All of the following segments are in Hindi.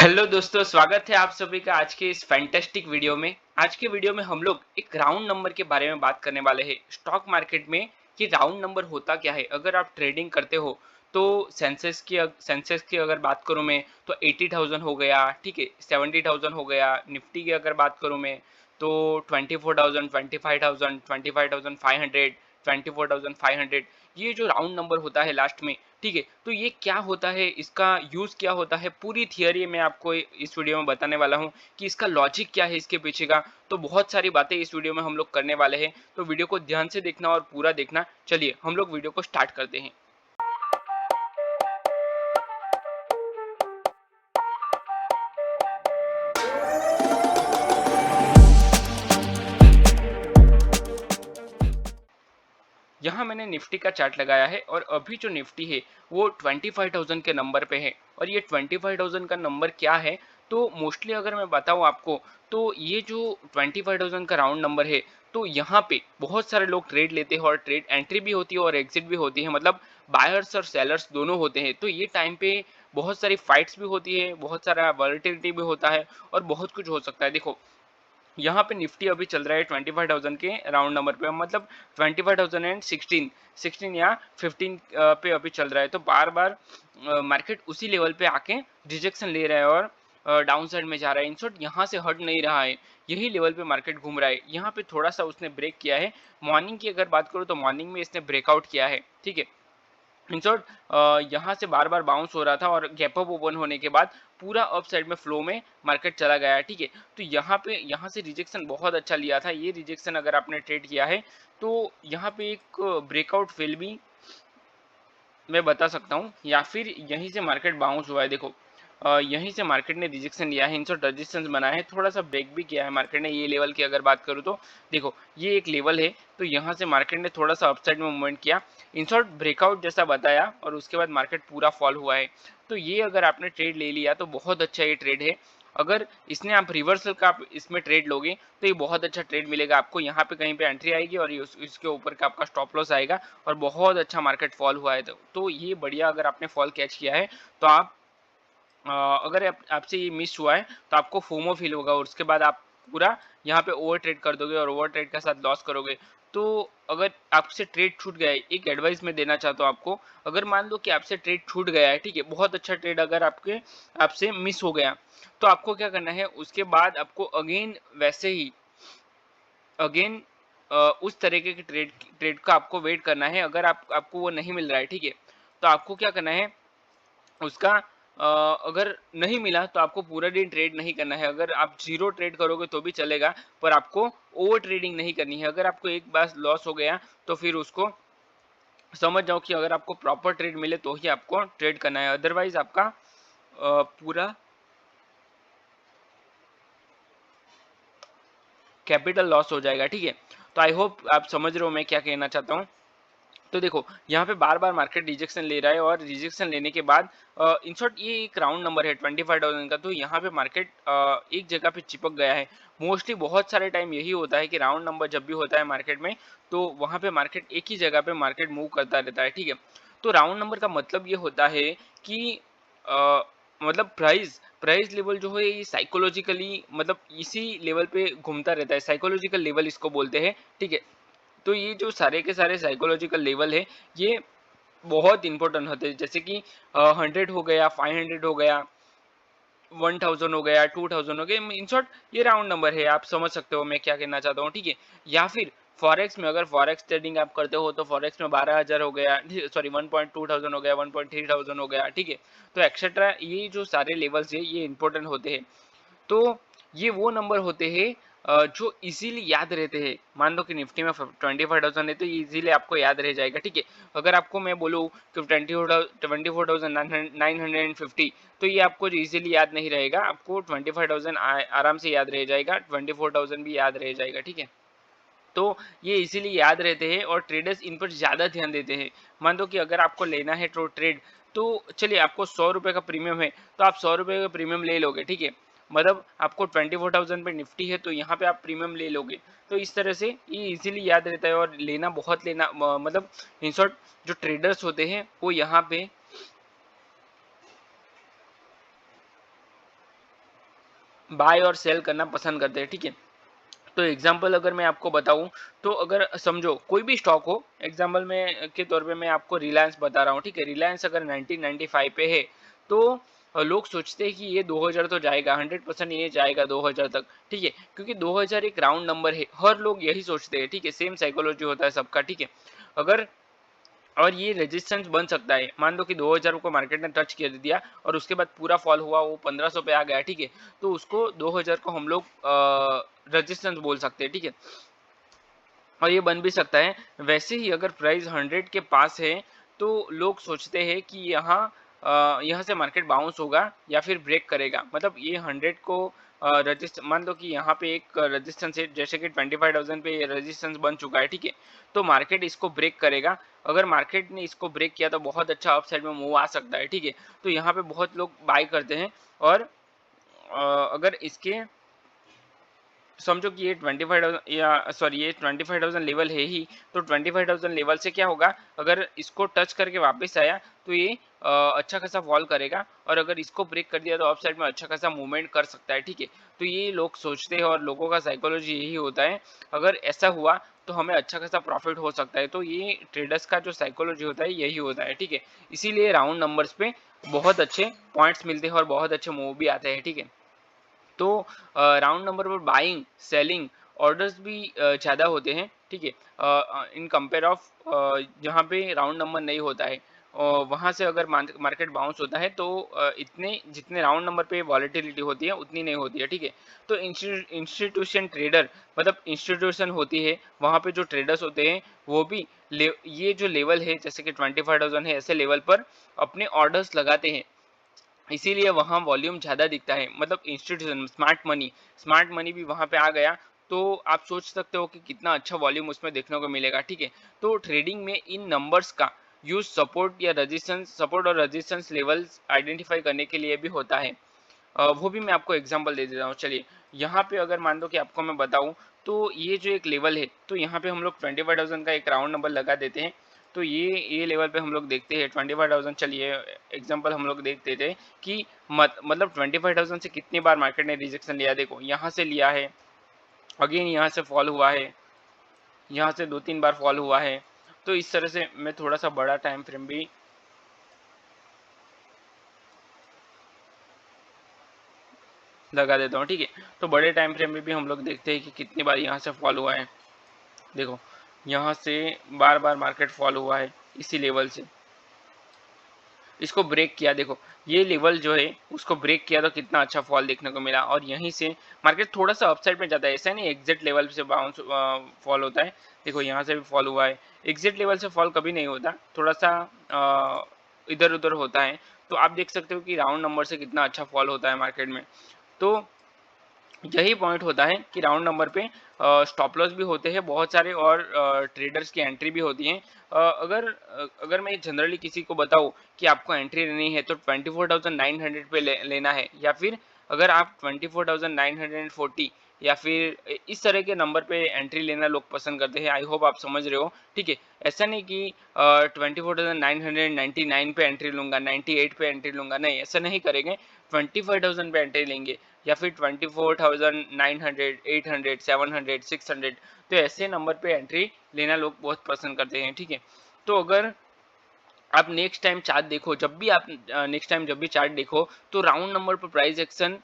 हेलो दोस्तों, स्वागत है आप सभी का आज के इस फैंटास्टिक वीडियो में। आज के वीडियो में हम लोग एक राउंड नंबर के बारे में बात करने वाले हैं। स्टॉक मार्केट में ये राउंड नंबर होता क्या है? अगर आप ट्रेडिंग करते हो तो सेंसेक्स की अगर बात करूं मैं तो 80,000 हो गया, ठीक है, 70,000 हो गया। निफ्टी की अगर बात करूं मैं तो 24,000, 25,000, 25,500, 24,500। ये जो राउंड नंबर होता है लास्ट में, ठीक है, तो ये क्या होता है, इसका यूज क्या होता है, पूरी थियरी मैं आपको इस वीडियो में बताने वाला हूँ कि इसका लॉजिक क्या है इसके पीछे का। तो बहुत सारी बातें इस वीडियो में हम लोग करने वाले हैं, तो वीडियो को ध्यान से देखना और पूरा देखना। चलिए हम लोग वीडियो को स्टार्ट करते हैं। यहाँ मैंने निफ्टी का चार्ट लगाया है और अभी जो निफ्टी है वो 25,000 के नंबर पे है। और ये 25,000 का नंबर क्या है, तो मोस्टली अगर मैं बताऊँ आपको, तो ये जो 25,000 का राउंड नंबर है, तो यहाँ पे बहुत सारे लोग ट्रेड लेते हैं और ट्रेड एंट्री भी होती है और एग्जिट भी होती है। मतलब बायर्स और सेलर्स दोनों होते हैं। तो ये टाइम पे बहुत सारी फाइट्स भी होती है, बहुत सारा वॉलेटिलिटी भी होता है और बहुत कुछ हो सकता है। देखो, यहाँ पे निफ्टी अभी चल रहा है 25,000 के राउंड नंबर पे, मतलब 25,016 16 या 15 पे अभी चल रहा है। तो बार बार मार्केट उसी लेवल पे आके रिजेक्शन ले रहा है और डाउन साइड में जा रहा है। इन शॉर्ट यहाँ से हट नहीं रहा है, यही लेवल पे मार्केट घूम रहा है। यहाँ पे थोड़ा सा उसने ब्रेक किया है। मॉर्निंग की अगर बात करूँ तो मॉर्निंग में इसने ब्रेकआउट किया है, ठीक है। इन शॉर्ट यहाँ से बार बार बाउंस हो रहा था और गैप अप ओपन होने के बाद पूरा अप साइड में फ्लो में मार्केट चला गया है, ठीक है। तो यहाँ से रिजेक्शन बहुत अच्छा लिया था। ये रिजेक्शन अगर आपने ट्रेड किया है तो यहाँ पे एक ब्रेकआउट फेल भी मैं बता सकता हूँ, या फिर यहीं से मार्केट बाउंस हुआ है। देखो, यहीं से मार्केट ने रिजेक्शन लिया है, इनसे रेजिस्टेंस बनाया है, थोड़ा सा ब्रेक भी किया है मार्केट ने। ये लेवल की अगर बात करूँ तो देखो, ये एक लेवल है। तो यहाँ से मार्केट ने थोड़ा सा अपसाइड में मूवमेंट किया, इन शॉर्ट ब्रेकआउट जैसा बताया, और उसके बाद मार्केट पूरा फॉल हुआ है। तो ये अगर आपने ट्रेड ले लिया तो बहुत अच्छा ये ट्रेड है। अगर इसने आप रिवर्सल का आप इसमें ट्रेड लोगे तो ये बहुत अच्छा ट्रेड मिलेगा आपको। यहाँ पे कहीं पे एंट्री आएगी और इसके ऊपर का आपका स्टॉप लॉस आएगा और बहुत अच्छा मार्केट फॉल हुआ है। तो ये बढ़िया, अगर आपने फॉल कैच किया है तो आप अगर आपसे ये मिस हुआ है तो आपको फोमो फील होगा और उसके बाद आप पूरा यहाँ पे ओवर ट्रेड कर दोगे और ओवर ट्रेड के साथ लॉस करोगे। तो अगर आपसे ट्रेड छूट गया है, एक एडवाइस मैं देना चाहता हूँ आपको। अगर मान लो कि आपसे ट्रेड छूट गया है, ठीक है, बहुत अच्छा ट्रेड अगर आपसे मिस हो गया, तो आपको क्या करना है, उसके बाद आपको अगेन वैसे ही अगेन उस तरीके के ट्रेड ट्रेड का आपको वेट करना है। अगर आपको वो नहीं मिल रहा है, ठीक है, तो आपको क्या करना है, उसका अगर नहीं मिला तो आपको पूरा दिन ट्रेड नहीं करना है। अगर आप जीरो ट्रेड करोगे तो भी चलेगा, पर आपको ओवर ट्रेडिंग नहीं करनी है। अगर आपको एक बार लॉस हो गया तो फिर उसको समझ जाओ कि अगर आपको प्रॉपर ट्रेड मिले तो ही आपको ट्रेड करना है, अदरवाइज आपका पूरा कैपिटल लॉस हो जाएगा, ठीक है। तो आई होप आप समझ रहे हो मैं क्या कहना चाहता हूँ। तो देखो, यहाँ पे बार बार मार्केट रिजेक्शन ले रहा है और रिजेक्शन लेने के बाद इन शॉर्ट ये एक राउंड नंबर है 25,000 का। तो यहाँ पे मार्केट एक जगह पे चिपक गया है। मोस्टली बहुत सारे टाइम यही होता है कि राउंड नंबर जब भी होता है मार्केट में, तो वहाँ पे मार्केट एक ही जगह पे मार्केट मूव करता रहता है, ठीक है। तो राउंड नंबर का मतलब ये होता है कि मतलब प्राइस प्राइस लेवल जो है ये साइकोलॉजिकली, मतलब इसी लेवल पे घूमता रहता है। साइकोलॉजिकल लेवल इसको बोलते हैं, ठीक है। तो ये जो सारे के सारे साइकोलॉजिकल लेवल है, ये बहुत इंपॉर्टेंट होते हैं। जैसे कि 100 हो गया, 500 हो गया, 1000 हो गया, 2000 हो गया। इन शॉर्ट ये राउंड नंबर है, आप समझ सकते हो मैं क्या कहना चाहता हूँ, ठीक है। या फिर फॉरेक्स में, अगर फॉरेक्स ट्रेडिंग आप करते हो तो फॉरेक्स में 12,000 हो गया, सॉरी 1.2 थाउजेंड हो गया, 1.3 थाउजेंड हो गया, ठीक है। तो एक्सेट्रा ये जो सारे लेवल्स है ये इंपॉर्टेंट होते हैं। तो ये वो नंबर होते हैं जो इजीली याद रहते हैं। मान लो कि निफ्टी में 25,000 है तो ये इजीली आपको याद रह जाएगा, ठीक है। अगर आपको मैं बोलूँ कि 24,950, तो ये आपको इजीली याद नहीं रहेगा। आपको 25,000 आराम से याद रह जाएगा, 24,000 भी याद रह जाएगा, ठीक है। तो ये इजीली याद रहते हैं और ट्रेडर्स इन पर ज़्यादा ध्यान देते हैं। मान लो कि अगर आपको लेना है तो ट्रेड, तो चलिए आपको 100 रुपये का प्रीमियम है तो आप 100 रुपये का प्रीमियम ले लोगे, ठीक है। मतलब आपको 24,000 पे निफ्टी है तो यहाँ पे आप प्रीमियम ले लोगे। तो इस तरह से ये इजीली याद रहता है और लेना बहुत लेना मतलब इन शॉर्ट जो ट्रेडर्स होते हैं वो यहाँ पे बाय और सेल करना पसंद करते हैं, ठीक है। तो एग्जाम्पल अगर मैं आपको बताऊं, तो अगर समझो कोई भी स्टॉक हो, एग्जाम्पल में के तौर पे मैं आपको रिलायंस बता रहा हूँ, ठीक है। रिलायंस अगर 1995 पे है, तो लोग सोचते हैं कि ये 2000 तो जाएगा, 100% ये जाएगा 2000 तक, ठीक है, क्योंकि 2000 एक राउंड नंबर है, हर लोग यही सोचते हैं, ठीक है। सेम साइकोलॉजी होता है सबका, ठीक है। अगर और ये रेजिस्टेंस बन सकता है, मान लो कि 2000 को मार्केट ने टच कर दिया और उसके बाद पूरा फॉल हुआ, वो 1500 पे आ गया, ठीक है। तो उसको 2000 को हम लोग रेजिस्टेंस बोल सकते हैं, ठीक है। और ये बन भी सकता है। वैसे ही अगर प्राइस 100 के पास है, तो लोग सोचते हैं कि यहाँ से मार्केट बाउंस होगा या फिर ब्रेक करेगा, मतलब ये 100 को रजिस्ट मान लो कि यहाँ पे एक रेजिस्टेंस है, जैसे कि 25,000 पे रेजिस्टेंस बन चुका है, ठीक है। तो मार्केट इसको ब्रेक करेगा। अगर मार्केट ने इसको ब्रेक किया तो बहुत अच्छा अपसाइड में मूव आ सकता है, ठीक है। तो यहाँ पे बहुत लोग बाय करते हैं। और अगर इसके समझो कि ये 25,000 या सॉरी ये 25,000 लेवल है ही, तो 25,000 लेवल से क्या होगा, अगर इसको टच करके वापस आया तो ये अच्छा खासा फॉल करेगा, और अगर इसको ब्रेक कर दिया तो अप साइड में अच्छा खासा मूवमेंट कर सकता है, ठीक है। तो ये लोग सोचते हैं और लोगों का साइकोलॉजी यही होता है। अगर ऐसा हुआ तो हमें अच्छा खासा प्रॉफिट हो सकता है। तो ये ट्रेडर्स का जो साइकोलॉजी होता है यही होता है, ठीक है। इसीलिए राउंड नंबर्स पे बहुत अच्छे पॉइंट्स मिलते हैं और बहुत अच्छे मूव भी आते हैं, ठीक है। तो राउंड नंबर पर बाइंग सेलिंग ऑर्डर्स भी ज़्यादा होते हैं, ठीक है। इन कंपेयर ऑफ जहाँ पे राउंड नंबर नहीं होता है, वहाँ से अगर मार्केट बाउंस होता है तो इतने जितने राउंड नंबर पे वॉलेटिलिटी होती है उतनी नहीं होती है, ठीक है। तो इंस्टीट्यूशन ट्रेडर मतलब इंस्टीट्यूशन होती है, वहाँ पे जो ट्रेडर्स होते हैं वो भी ये जो लेवल है जैसे कि 25,000 है, ऐसे लेवल पर अपने ऑर्डर्स लगाते हैं। इसीलिए वहाँ वॉल्यूम ज़्यादा दिखता है, मतलब इंस्टीट्यूशन स्मार्ट मनी भी वहाँ पे आ गया। तो आप सोच सकते हो कि कितना अच्छा वॉल्यूम उसमें देखने को मिलेगा, ठीक है। तो ट्रेडिंग में इन नंबर्स का यूज सपोर्ट और रेजिस्टेंस लेवल्स आइडेंटिफाई करने के लिए भी होता है। वो भी मैं आपको एग्जांपल दे देता हूँ, चलिए। यहाँ पे अगर मान लो कि आपको मैं बताऊँ, तो ये जो एक लेवल है, तो यहाँ पे हम लोग 25,000 का एक राउंड नंबर लगा देते हैं। तो ये लेवल पे हम लोग देखते हैं 25,000, चलिए एग्जांपल हम लोग देखते थे कि मतलब 25,000 से कितनी बार मार्केट ने रिजेक्शन लिया। देखो यहाँ से लिया है, अगेन यहाँ से फॉल हुआ है, यहाँ से 2-3 बार फॉल हुआ है। तो इस तरह से मैं थोड़ा सा बड़ा टाइम फ्रेम भी लगा देता हूँ, ठीक है। तो बड़े टाइम फ्रेम में भी हम लोग देखते हैं कि कितनी बार यहाँ से फॉल हुआ है। देखो यहाँ से बार बार मार्केट फॉल हुआ है इसी लेवल से, इसको ब्रेक किया। देखो ये लेवल जो है उसको ब्रेक किया तो कितना अच्छा फॉल देखने को मिला, और यहीं से मार्केट थोड़ा सा अपसाइड में जाता है, ऐसा नहीं एग्जिट लेवल से बाउंस फॉल होता है। देखो यहाँ से भी फॉल हुआ है, एग्जिट लेवल से फॉल कभी नहीं होता, थोड़ा सा इधर उधर होता है। तो आप देख सकते हो कि राउंड नंबर से कितना अच्छा फॉल होता है मार्केट में। तो यही पॉइंट होता है कि राउंड नंबर पे स्टॉप लॉस भी होते हैं बहुत सारे, और ट्रेडर्स की एंट्री भी होती है। अगर मैं जनरली किसी को बताऊं कि आपको एंट्री लेनी है तो 24,900 पे लेना है, या फिर अगर आप 24,940 या फिर इस तरह के नंबर पे एंट्री लेना लोग पसंद करते हैं। आई होप आप समझ रहे हो, ठीक है। ऐसा नहीं कि 24,999 पे एंट्री लूंगा, 98 पे एंट्री लूंगा, नहीं, ऐसा नहीं करेंगे। 25,000 पे एंट्री लेंगे, या फिर 24,900 800 700 600। तो ऐसे नंबर पे एंट्री लेना लोग बहुत पसंद करते हैं, ठीक है। तो अगर आप नेक्स्ट टाइम चार्ट देखो, जब भी आप नेक्स्ट टाइम जब भी चार्ट देखो, तो राउंड नंबर पर प्राइस एक्शन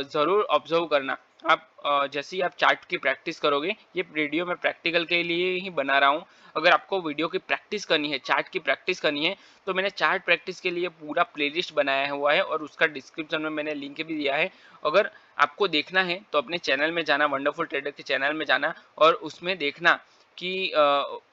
जरूर ऑब्जर्व करना। आप जैसे ही आप चार्ट की प्रैक्टिस करोगे, ये वीडियो मैं प्रैक्टिकल के लिए ही बना रहा हूँ। अगर आपको वीडियो की प्रैक्टिस करनी है, चार्ट की प्रैक्टिस करनी है, तो मैंने चार्ट प्रैक्टिस के लिए पूरा प्लेलिस्ट बनाया हुआ है, और उसका डिस्क्रिप्शन में मैंने लिंक भी दिया है। अगर आपको देखना है तो अपने चैनल में जाना, वंडरफुल ट्रेडर के चैनल में जाना, और उसमें देखना कि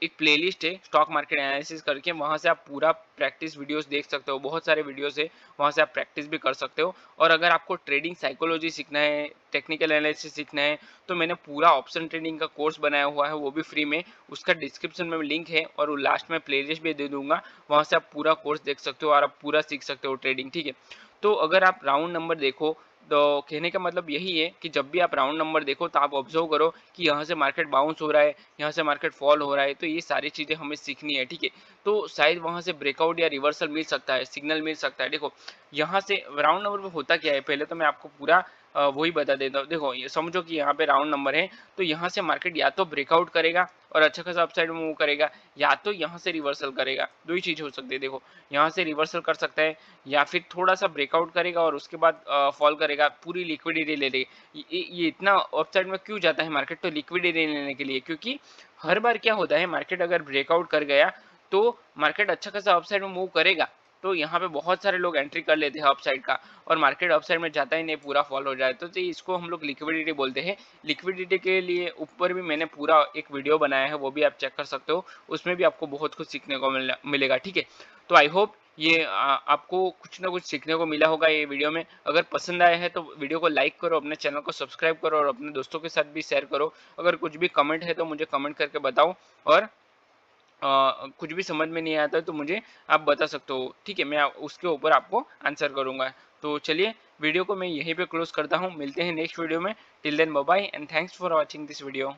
एक प्लेलिस्ट है स्टॉक मार्केट एनालिसिस करके, वहाँ से आप पूरा प्रैक्टिस वीडियोस देख सकते हो, बहुत सारे वीडियोस है, वहाँ से आप प्रैक्टिस भी कर सकते हो। और अगर आपको ट्रेडिंग साइकोलॉजी सीखना है, टेक्निकल एनालिसिस सीखना है, तो मैंने पूरा ऑप्शन ट्रेडिंग का कोर्स बनाया हुआ है, वो भी फ्री में, उसका डिस्क्रिप्शन में लिंक है, और लास्ट में प्लेलिस्ट भी दे दूंगा, वहाँ से आप पूरा कोर्स देख सकते हो और आप पूरा सीख सकते हो ट्रेडिंग, ठीक है। तो अगर आप राउंड नंबर देखो, तो कहने का मतलब यही है कि जब भी आप राउंड नंबर देखो तो आप ऑब्जर्व करो कि यहाँ से मार्केट बाउंस हो रहा है, यहाँ से मार्केट फॉल हो रहा है, तो ये सारी चीज़ें हमें सीखनी है, ठीक है। तो शायद वहाँ से ब्रेकआउट या रिवर्सल मिल सकता है, सिग्नल मिल सकता है। देखो यहाँ से राउंड नंबर पे होता क्या है, पहले तो मैं आपको पूरा वही बता देता हूँ। देखो ये समझो कि यहाँ पे राउंड नंबर है, तो यहाँ से मार्केट या तो ब्रेकआउट करेगा और अच्छा खासा अपसाइड में मूव करेगा, या तो यहाँ से रिवर्सल करेगा। दो ही चीज हो सकती है। देखो यहाँ से रिवर्सल कर सकता है, या फिर थोड़ा सा ब्रेकआउट करेगा और उसके बाद फॉल करेगा, पूरी लिक्विडिटी ले लेगी। ये इतना अपसाइड में क्यों जाता है मार्केट, तो लिक्विडिटी लेने के लिए, क्योंकि हर बार क्या होता है, मार्केट अगर ब्रेकआउट कर गया तो मार्केट अच्छा खासा अपसाइड में मूव करेगा, तो यहाँ पे बहुत सारे लोग एंट्री कर लेते हैं अपसाइड का, और मार्केट अपसाइड में जाता ही नहीं, पूरा फॉल हो जाए, तो इसको हम लोग लिक्विडिटी बोलते हैं। लिक्विडिटी के लिए ऊपर भी मैंने पूरा एक वीडियो बनाया है, वो भी आप चेक कर सकते हो, उसमें भी आपको बहुत कुछ सीखने को मिलेगा। ठीक है, तो आई होप ये आपको कुछ ना कुछ सीखने को मिला होगा ये वीडियो में। अगर पसंद आया है तो वीडियो को लाइक करो, अपने चैनल को सब्सक्राइब करो और अपने दोस्तों के साथ भी शेयर करो। अगर कुछ भी कमेंट है तो मुझे कमेंट करके बताओ, और कुछ भी समझ में नहीं आता है तो मुझे आप बता सकते हो। ठीक है, मैं उसके ऊपर आपको आंसर करूंगा। तो चलिए वीडियो को मैं यहीं पे क्लोज करता हूँ, मिलते हैं नेक्स्ट वीडियो में। Till then bye bye and thanks for watching this video.